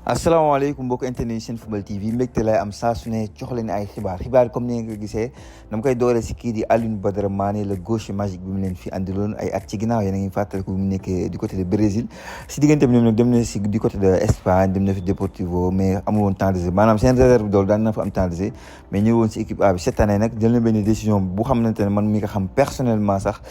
asalaamaaleykum mbokk internet seen football TV mbégte lay am saa su ne jox leen ay xibaar comme ni nga ko gisee dama koy dooree si kii di Alioune Badara Mané le gauche magique bi mu leen fi andiloon ay at ci ginnaaw yéen a ngi fàttaliku bi mu nekkee du côté de Brésil si diggante bi ñoom nag dem na si du côté de Espagne dem na fi Deportivo mais amul woon temps de jeu maanaam seen réserve dool daan na fa am temps de jeu mais ñëw woon si équipe A bi cette année nag jël na benn décision bu xamante ne man mi nga xam personnellement sax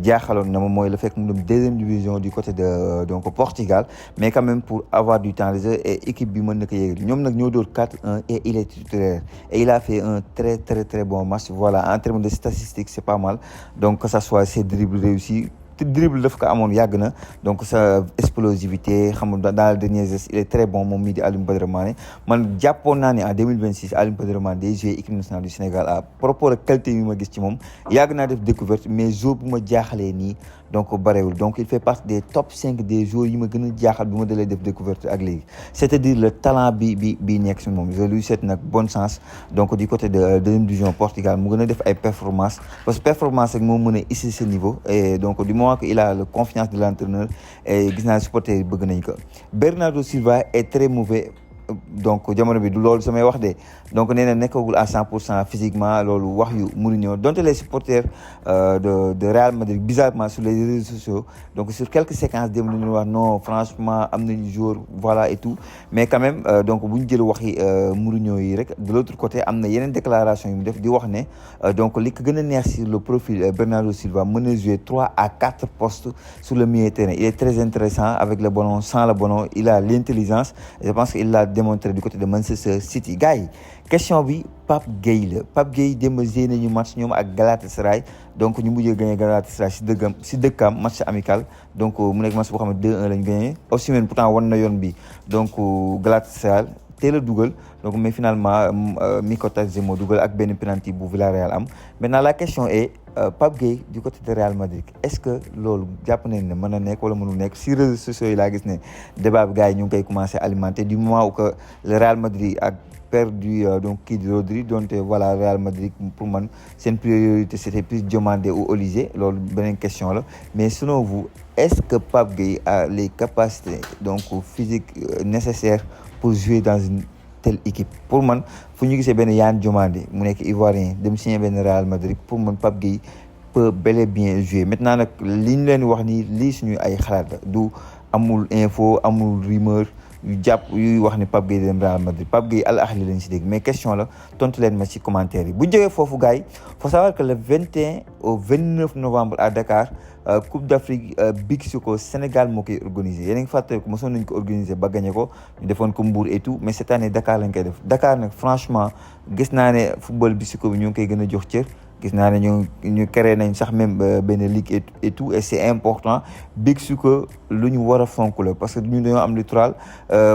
jaaxaloon na ma mooy le fait que mu dem deuxième division du côté de donc Portugal mais quand même pour avoir du temps de jeu et équipe bi mën na ko yéegal ñoom nag ñoo door 4-1 et il est titulaire et il a fait un très bon match voilà en termes de statistiques c'est pas mal donc que ça soit ses dribbles réussis te dribble daf ko amoon yàgg na donc sa explosivité xam nga dans le dernier geste il est très bon moom mii di Alioune Badara Mané man jàppoon naa ne en 2026 Alioune Badara Mané day jouer équipe nationale du Sénégal à propos de qualité yi ma gis ci moom yàgg naa def découverte mais jour bu ma jaaxalee nii donc barewul donc il fait partie des top 5 des joueurs yi ma gën a jaaxal bi ma dalee def découverte ak léegi c'est-à-dire le talent bi nekk si moom je lui souhaite nag bonne chance donc du côté de deuxième division Portugal mu gën a def ay performance parce que performance rek moo mën a hisser ce niveau et donc du moment que il a la confiance de l'entraîneur et gis naa supporter yi bëgg nañ ko Bernardo Silva est très mauvais donc jamono bi du loolu samay wax de donc nee na nekkagul à 100% physiquement loolu wax yu Mourinho donte les supporters de Real Madrid bizarrement sur les réseaux sociaux donc sur quelques séquences dem nañu wax non franchement am nañu joueur voilà et tout mais quand même donc bu ñu jël waxi Mourinho yi rek de l'autre côté am na yeneen déclaration yu mu def di wax ne donc li ko gën a neex sur le profil Bernardo Silva mën na jouer 3 à 4 postes sur le milieu de terrain il est très intéressant avec le ballon sans le ballon il a l'intelligence et je pense qu'il l'a démontré du côté de Manchester City gars yi question bi Pape Gueye la Pape Gueye démb joué nañu match ñoom ak Galatasaray donc ñu mujjee gagné Galatasaray si dëkkam match amical donc mu nekk match boo xam ne 2-1 lañ gagné Osimhen pourtant wan na yoon bi donc Galatasaray teel a dugal donc mais finalement Mikot Taxi moo dugal ak benn penalty bu Villarreal am maintenant la question est Pape Gueye du côté de Real Madrid est-ce que loolu jàpp nañ ne mën na nekk wala mënul nekk si réseaux sociaux yi laa gis ne débat bi gars yi ñu ngi koy commencé alimenter du moment où que le Real Madrid ak perdu donc kii di Rodri donc voilà Real Madrid pour man seen priorité c'était plus Diomandé ou Olise loolu beneen question la mais selon vous est-ce que Pape Gueye a les capacités donc physiques nécessaires pour jouer dans une telle équipe pour man fu ñu gisee benn Yaya Diomandé mu nekk Ivoirien dem signer benn Real Madrid pour man Pape Gueye peut bel et bien jouer maintenant nag li ñu leen wax nii lii suñu ay xalaat la du amul info amul rumeur yu jàpp yuy wax ne Pape Gueye dem Real Madrid Pape Gueye Al Ahly lañ si dégg mais question la tontu leen ma ci commentaire yi bu jógee foofu gars yi faut savoir que le 21 au 29 novembre à Dakar Coupe d'Afrique Big Soko Sénégal moo koy organisé yéen a ngi fàttali ko mosoon nañu ko organisé ba gagné ko ñu defoon ko Mbour et tout mais cette année Dakar lañ koy def Dakar nag franchement gis naa ne football Big Soko bi ñu ngi koy gën a jox cër gis naa ne ñu créé nañ sax même benn ligue et tout et c'est important Big Soko lu ñu war a fonk la parce que ñun dañoo am littoral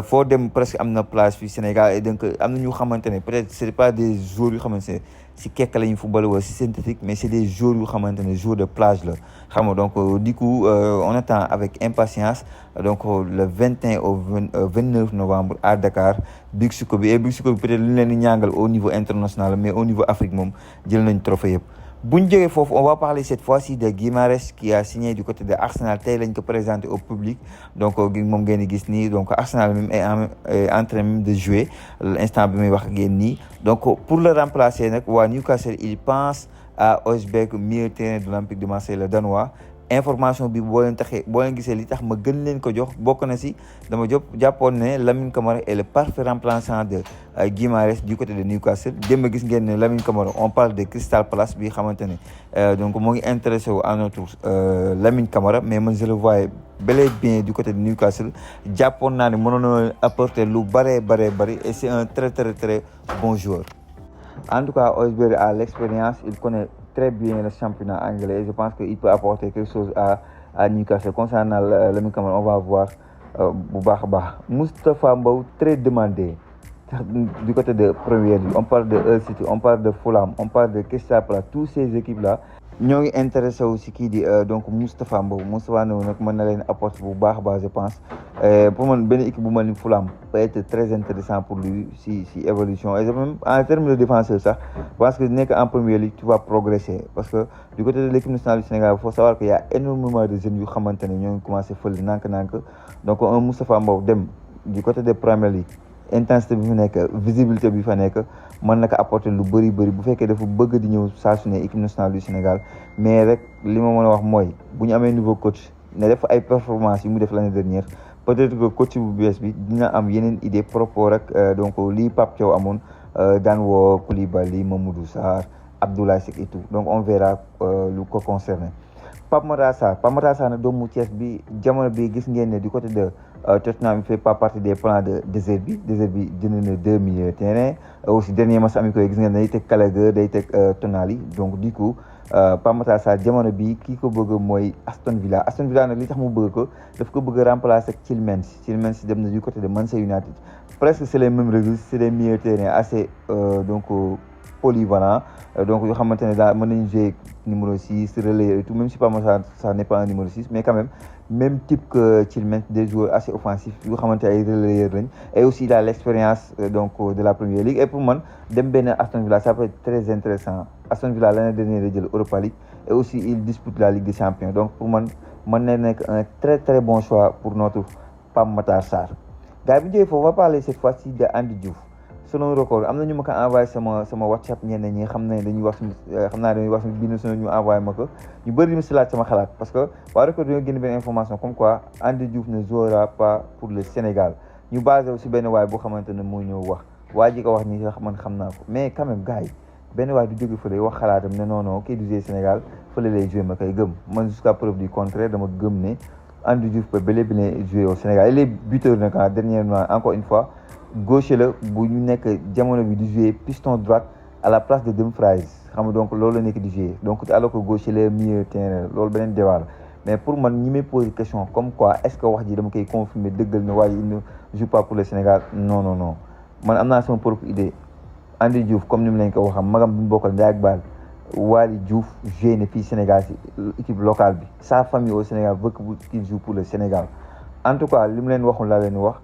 foo dem presque am na plage fii Sénégal et donc am na ñu xamante ne peut-être c'est pas des joueurs yu xamante ne si kekk la ñu football wala si synthétique mais c'est des joueurs yu xamante ne joueurs de plage la xam nga donc du coup on attend avec impatience donc le 21 au 29 novembre à Dakar Big Soko bi et Big Soko bi peut-être lu ñu leen di ñàngal au niveau international mais au niveau Afrique moom jël nañ trophée yëpp bu ñu jógee foofu on va parler cette fois-ci de Guimarães qui a signé du côté de Arsenal tey lañ ko présenté au public donc moom ngeen di gis nii donc Arsenal même est en train même de jouer l'instant bi muy wax ak yéen nii donc pour le remplacer nag waa Newcastle il pense à Højbjerg milieu de terrain de l'Olympique de Marseille le Danois information bi boo leen gisee li tax ma gën leen ko jox bokk na si dama jàppoon ne Lamine Camara est le parfait remplaçant de Guimarães du côté de Newcastle démb gis ngeen ne Lamine Camara on parle de Crystal Palace bi xamante ne donc moo ngi intéressé wu à notre Lamine Camara mais man je le voyais bel et bien du côté de Newcastle jàppoon naa ne mënoon na apporter lu bari et c'est un très bon joueur en tout cas Højbjerg a l'expérience il connaît très bien le championnat anglais et je pense qu'il peut apporter quelque chose à Newcastle concernant Lamine Camara on va voir bu baax a baax Moustapha Mbow très demandé du côté de Premier League on parle de Hull City on parle de Fulham on parle de Crystal Palace tous ces équipes là ñoo ngi intéressé wu si kii di donc Moustapha Mbow nag mën na leen apporter bu baax a baax je pense pour man benn équipe bu mel ni Fulham peut être très intéressant pour lui si évolution et même en termes de défenseur sax parce que nekk en Premier League tu vas progresser parce que du côté de l'équipe nationale du Sénégal il faut savoir qu'il y a énormément de jeunes yu xamante ne ñoo ngi commencé fël nànk donc un Moustapha Mbow dem du côté de Premier League intensité bi fa nekk visibilité bi fa nekk mën na ko apporter lu bëri bu fekkee dafa bëgg di ñëw saa su ne équipe nationale du Sénégal mais rek li ma mën a wax mooy bu ñu amee nouveau coach ne def ay performance yu mu def l'année dernière peut-être que coach bu bees bi dina am yeneen idée par rapport ak donc lii Pape Thiaw amoon daan woo Koulibaly Mamadou Sarr Abdoulaye Seck et tout donc on verra lu ko concerné. Pape Matar Sarr nag doomu Thiès bi jamono bi gis ngeen ne du côté de Tottenham il fait pas partie des plans de Deserbi jënd na 2 milieux de terrain aussi dernier match amicaux yi gis ngeen ne day teg Gallagher day teg Tonali donc du coup Pape Matar Sarr jamono bi kii ko bëgg mooy Aston Villa nag li tax mu bëgg ko daf ko bëgg remplacer ak Tielemans dem na du côté de Manchester United presque c'est les mêmes registres c'est des milieux de terrain assez donc polyvalent donc yoo xamante ne daal mën nañu jouer numéro 6 relayeur et tout même si Pape Matar Sarr n'est pas un numéro 6 mais quand même type que Tielemans des joueurs assez offensifs yoo xamante ay relayeur lañ et aussi il a l'expérience donc de la Première Ligue et pour man dem benn Aston Villa ça peut être très intéressant Aston Villa l'année dernière la jël Europa League et aussi il dispute la Ligue des Champions donc pour man mën na nekk un très très bon choix pour notre Pape Matar Sarr gars yi bu ñu jógee foofu on va parler cette fois-ci de Andy Diouf selon record am na ñu ma ko envoyé sama WhatsApp ñenn ñi xam ne dañuy wax bind suñu ñu envoyé ma ko ñu bëri ñu si laaj sama xalaat parce que waa record dañoo génn benn information comme quoi Andy Diouf ne jouera pas pour le Sénégal ñu basé aussi benn waay boo xamante ne moo ñëw wax waa ji ko wax nii sax man xam naa ko mais quand même gars yi benn waay du jóge fële wax xalaatam ne non kii du jouer Sénégal fële lay jouer ma koy gëm man jusqu'à preuve du contraire dama gëm ne Andy Diouf peut bel et bien jouer au Sénégal il est buteur nag dernièrement encore une fois gaucher la bu ñu nekk jamono bi di jouer piston droite à la place de Dumfries xam nga donc loolu la nekk di jouer donc alors que gaucher la milieu terrain loolu beneen débat la mais pour man ñi may poser question comme quoi est-ce que wax ji dama koy confirmer dëggal na waaye il ne joue pas pour le Sénégal non man am naa sama propre idée Andy Diouf comme ni mu leen ko waxam magam bi mu bokkal ndey ak baal Waly Diouf joué na fii Sénégal ci équipe locale bi sa famille au Sénégal veut qu'il joue pour le Sénégal en tout cas li mu leen waxul laa leen wax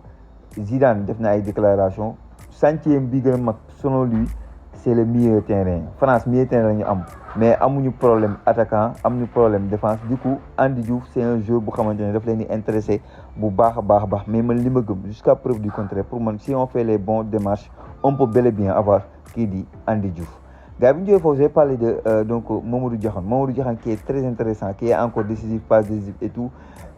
Zidane def na ay déclaration chantier bi gën a mag selon lui c'est le milieu terrain France milieu terrain la ñu am mais amuñu problème attaquant amuñu problème défense du coup Andy Diouf c'est un joueur bu xamante ne daf leen di intéressé bu baax a baax mais man li ma gëm jusqu'à preuve du contraire pour man si on fait les bons démarches on peut bel et bien avoir kii di Andy Diouf gars bi ñu jógee foofu j'ai parlé de donc Mamadou Diakhone qui est très intéressant qui est encore décisif pas décisif et tout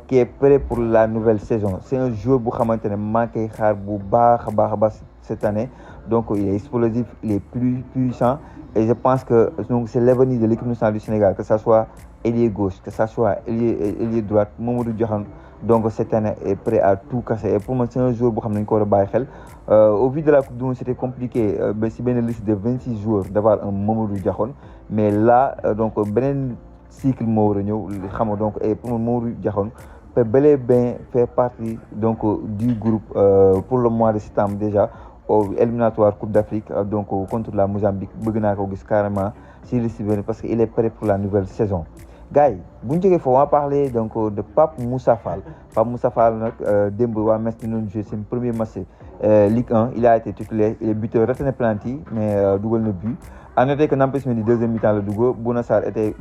qui est prêt pour la nouvelle saison c'est un joueur bu xamante ne maa ngi koy xaar bu baax a baax cette année donc il est explosif il est plus puissant et je pense que donc c'est l'avenir de l'équipe nationale du Sénégal que ça soit ailier gauche que ça soit ailier droite Mamadou Diakhone donc cette année est prêt à tout casser et pour moi c'est un joueur boo xam ne dañu ko war a bàyyi xel au vu de la Coupe du Monde c'était compliqué ba si benn liste de 26 joueurs d'avoir un Mamadou Diakhone mais là donc beneen cycle moo war a ñëw xam nga donc et pour moi Mamadou Diakhone peut bel et bien faire partie donc du groupe pour le mois de septembre déjà au éliminatoire Coupe d'Afrique donc contre la Mozambique bëgg naa ko gis carrément si liste bi parce que il est prêt pour la nouvelle saison gars yi bu ñu jógee foofu on va parler donc de Pape Moussa Fall nag démb waa Metz dinañu jouer seen premier match Ligue 1 il a été titulaire il est buteur raté na penalty mais dugal na but à noter que Nampalys Mendy deuxième mi-temps la dugg Bouna Sarr était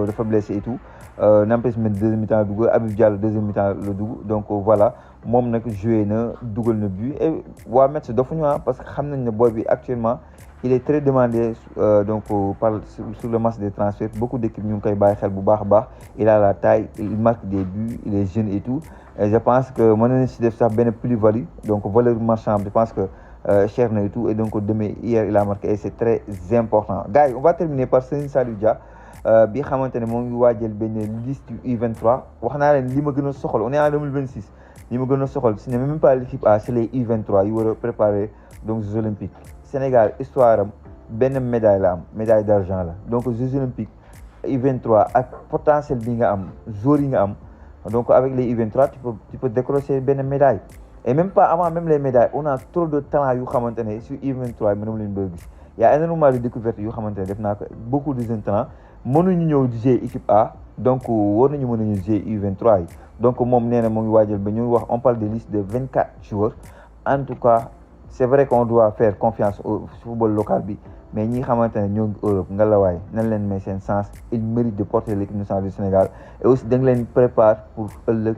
dafa blessé et tout Nampalys Mendy deuxième mi-temps la dugg Habib Diallo deuxième mi-temps la dugg donc voilà moom nag joué na dugal na but et waa Metz dofuñu parce que xam nañ ne boy bi actuellement il est très demandé donc sur le marché des transferts beaucoup d'équipes ñu ngi koy bàyyi xel bu baax a baax il a la taille il marque des buts il est jeune et tout et je pense que mën nañu si def sax benn plus-value donc valeur marchande je pense que cher na et tout et donc demain hier il a marqué et c'est très important gars yi on va terminer par Serigne Saliou Dia bi xamante ne moo ngi waajal benn liste U23 wax naa leen li ma gën a soxal on est en 2026 li ma gën a soxal ce n'est même pas l'équipe A c'est les U23 yu war a préparer donc Jeux olympiques Sénégal histoire am benn médaille la am médaille d'argent la donc Jeux olympiques U23 ak potentiel bi nga am joueurs yi nga am donc avec les U23 tu peux décrocher benn médaille et même pas avant même les médailles on a trop de talent yu xamante ne sur U23 mënum leen bëgg gis y a énormément de découvertes yu xamante ne def naa ko beaucoup de jeunes talents mënuñu ñëw di jouer équipe A donc war nañu mën nañu jouer U23 yi donc moom nee na mu ngi waajal ba ñu wax on parle de liste de 24 joueurs en tout cas c'est vrai qu'on doit faire confiance au football local bi mais ñi xamante ne ñoo ngi Europe ngalawaay nañ leen may seen sens il mérite de porter l'équipe nationale du Sénégal et aussi da nga leen prépare pour ëllëg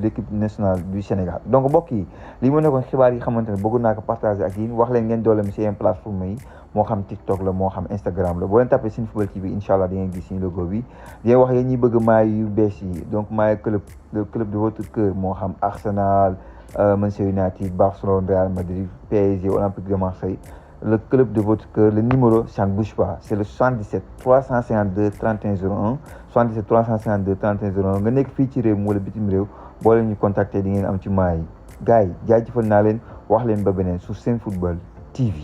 l'équipe nationale du Sénégal donc mbokk yi li mu nekkoon xibaar yi xamante ne bëgg naa ko partager ak yéen wax leen ngeen doole mi seen plateforme yi moo xam TikTok la moo xam Instagram la boo leen tapé Senfootball TV incha allah di ngeen gis suñu logo bi di wax yéen ñi bëgg maay yu bees yi donc maay club le club de votre cœur moo xam Arsenal Manchester United Barcelone Real Madrid PSG Olympique de Marseille le club de votre cœur le numéro ça ne bouge pas c'est le 77 352 31 01 77 352 31 01 nga nekk fii ci réew mi wala bitim réew boo leen ñu contacter di ngeen am ci maay gars yi jaajëfal naa leen wax leen ba beneen sur Senfootball TV.